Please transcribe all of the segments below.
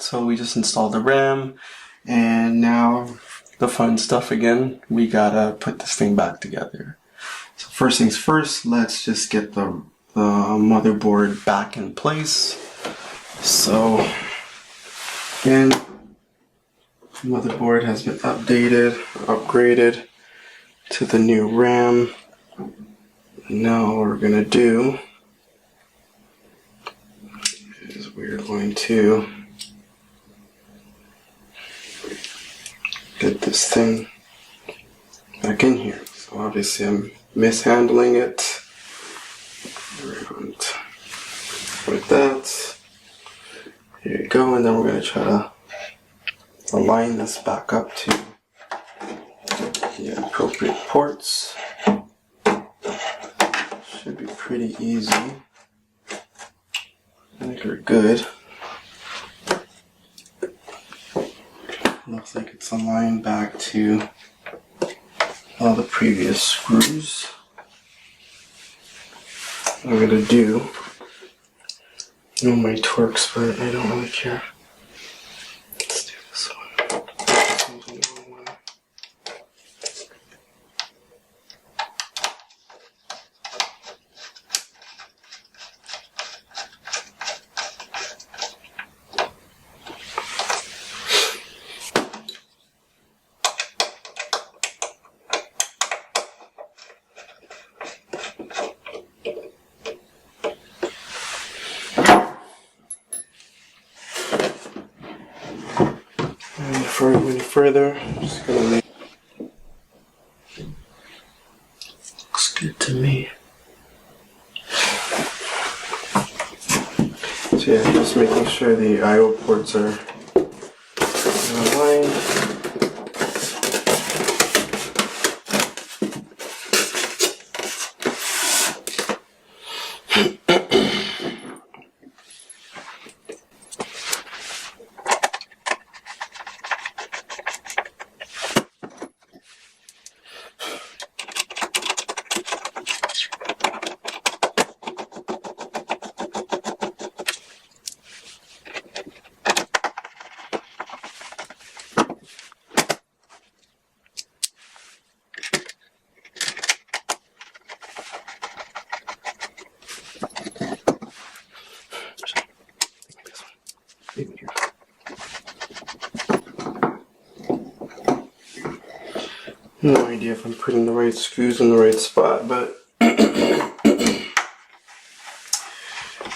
So we just installed the RAM, and now the fun stuff again. We gotta put this thing back together. So first things first, let's just get the motherboard back in place. So again, the motherboard has been upgraded to the new RAM. Now what we're gonna do is we're going to get this thing back in here. So obviously I'm mishandling it. Like that. Here you go, and then we're going to try to align this back up to the appropriate ports. Should be pretty easy. I think we're good. Looks like it's aligned back to all the previous screws. What I'm going to do, I know my Torx, but I don't really care. Let's do this one. This one's the wrong one. Before I go any further, I'm just gonna leave. Looks good to me. So yeah, just making sure the I/O ports are aligned. No idea if I'm putting the right screws in the right spot, but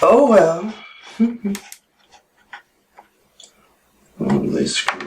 oh well. All these screws.